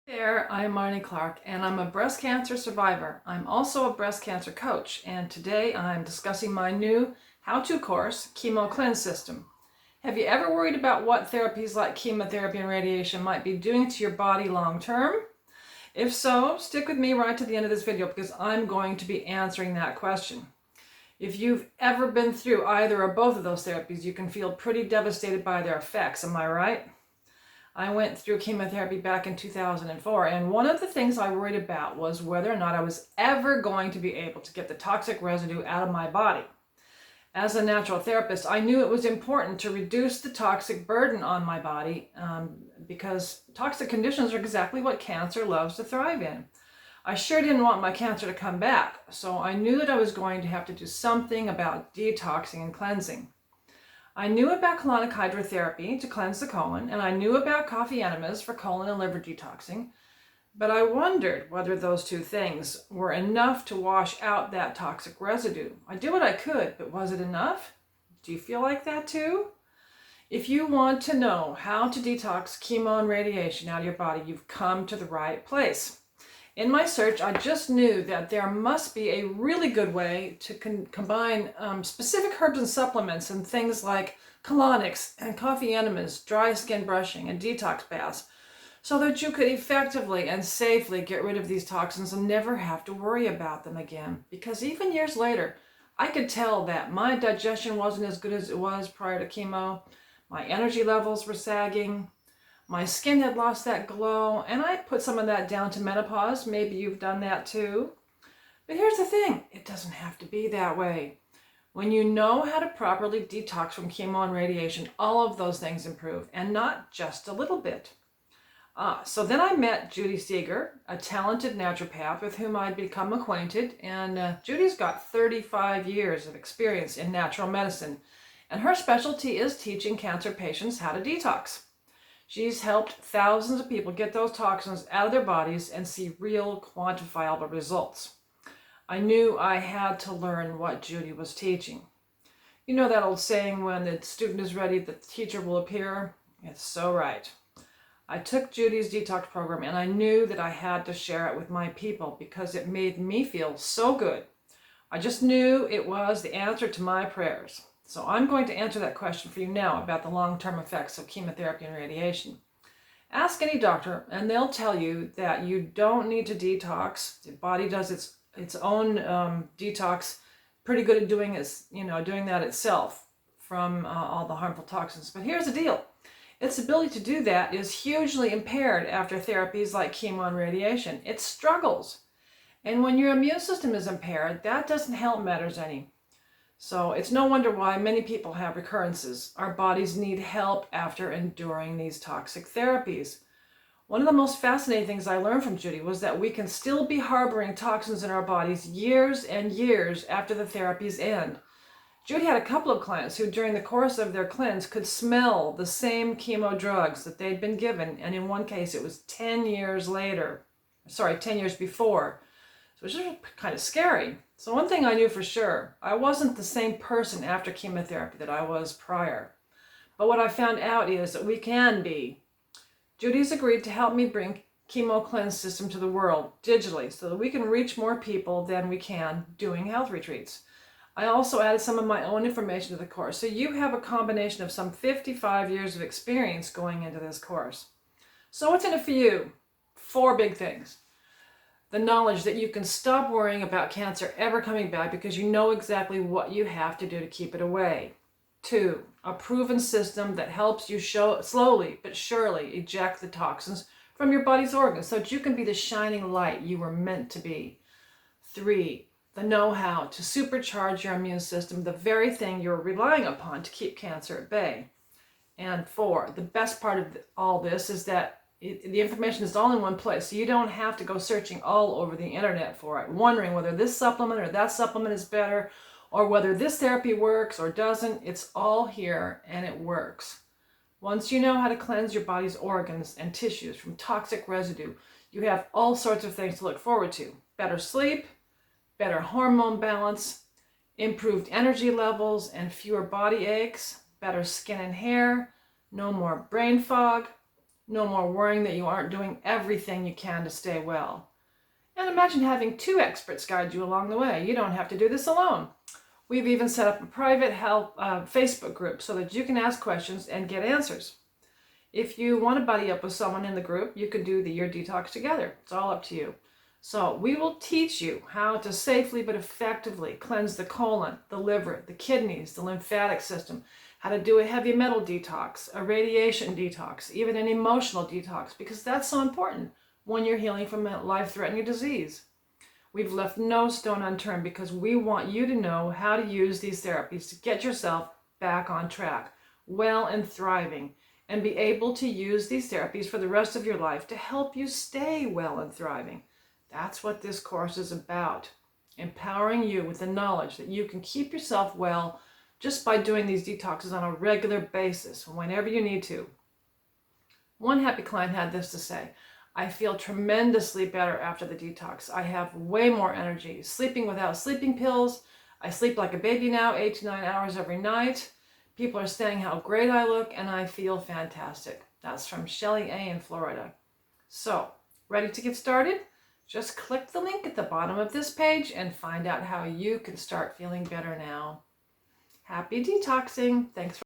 There, I'm Marnie Clark, and I'm a breast cancer survivor. I'm also a breast cancer coach, and today I'm discussing my new how-to course, Chemo Cleanse System. Have you ever worried about what therapies like chemotherapy and radiation might be doing to your body long term? If so, stick with me right to the end of this video because I'm going to be answering that question. If you've ever been through either or both of those therapies, you can feel pretty devastated by their effects, am I right? I went through chemotherapy back in 2004, and one of the things I worried about was whether or not I was ever going to be able to get the toxic residue out of my body. As a natural therapist, I knew it was important to reduce the toxic burden on my body because toxic conditions are exactly what cancer loves to thrive in. I sure didn't want my cancer to come back, so I knew that I was going to have to do something about detoxing and cleansing. I knew about colonic hydrotherapy to cleanse the colon, and I knew about coffee enemas for colon and liver detoxing, but I wondered whether those two things were enough to wash out that toxic residue. I did what I could, but was it enough? Do you feel like that too? If you want to know how to detox chemo and radiation out of your body, you've come to the right place. In my search, I just knew that there must be a really good way to combine specific herbs and supplements and things like colonics and coffee enemas, dry skin brushing, and detox baths so that you could effectively and safely get rid of these toxins and never have to worry about them again. Because even years later, I could tell that my digestion wasn't as good as it was prior to chemo, my energy levels were sagging, my skin had lost that glow, and I put some of that down to menopause. Maybe you've done that too. But here's the thing, it doesn't have to be that way. When you know how to properly detox from chemo and radiation, all of those things improve, and not just a little bit. So then I met Judy Seeger, a talented naturopath with whom I'd become acquainted, and Judy's got 35 years of experience in natural medicine, and her specialty is teaching cancer patients how to detox. She's helped thousands of people get those toxins out of their bodies and see real quantifiable results. I knew I had to learn what Judy was teaching. You know that old saying, when the student is ready, the teacher will appear? It's so right. I took Judy's detox program and I knew that I had to share it with my people because it made me feel so good. I just knew it was the answer to my prayers. So I'm going to answer that question for you now about the long-term effects of chemotherapy and radiation. Ask any doctor and they'll tell you that you don't need to detox. The body does its own detox, pretty good at doing that itself from all the harmful toxins. But here's the deal. Its ability to do that is hugely impaired after therapies like chemo and radiation. It struggles. And when your immune system is impaired, that doesn't help matters any. So it's no wonder why many people have recurrences. Our bodies need help after enduring these toxic therapies. One of the most fascinating things I learned from Judy was that we can still be harboring toxins in our bodies years and years after the therapies end. Judy had a couple of clients who during the course of their cleanse could smell the same chemo drugs that they'd been given, and in one case it was 10 years before. So it was just kind of scary. So one thing I knew for sure, I wasn't the same person after chemotherapy that I was prior. But what I found out is that we can be. Judy's agreed to help me bring Chemo Cleanse System to the world digitally so that we can reach more people than we can doing health retreats. I also added some of my own information to the course, so you have a combination of some 55 years of experience going into this course. So what's in it for you? 4 big things. The knowledge that you can stop worrying about cancer ever coming back because you know exactly what you have to do to keep it away. 2, a proven system that helps you slowly but surely eject the toxins from your body's organs so that you can be the shining light you were meant to be. 3, the know-how to supercharge your immune system, the very thing you're relying upon to keep cancer at bay. And 4, the best part of all this is that the information is all in one place, so you don't have to go searching all over the internet for it, wondering whether this supplement or that supplement is better, or whether this therapy works or doesn't. It's all here, and it works. Once you know how to cleanse your body's organs and tissues from toxic residue, you have all sorts of things to look forward to. Better sleep, better hormone balance, improved energy levels and fewer body aches, better skin and hair, no more brain fog, No more worrying that you aren't doing everything you can to stay well. And imagine having 2 experts guide you along the way. You don't have to do this alone. We've even set up a private help Facebook group so that you can ask questions and get answers. If you want to buddy up with someone in the group, you can do your detox together. It's all up to you. So we will teach you how to safely but effectively cleanse the colon, the liver, the kidneys, the lymphatic system, how to do a heavy metal detox, a radiation detox, even an emotional detox, because that's so important when you're healing from a life-threatening disease. We've left no stone unturned because we want you to know how to use these therapies to get yourself back on track, well and thriving, and be able to use these therapies for the rest of your life to help you stay well and thriving. That's what this course is about, empowering you with the knowledge that you can keep yourself well just by doing these detoxes on a regular basis, whenever you need to. One happy client had this to say: I feel tremendously better after the detox. I have way more energy, sleeping without sleeping pills. I sleep like a baby now, 8 to 9 hours every night. People are saying how great I look, and I feel fantastic. That's from Shelly A. in Florida. So, ready to get started? Just click the link at the bottom of this page and find out how you can start feeling better now. Happy detoxing. Thanks for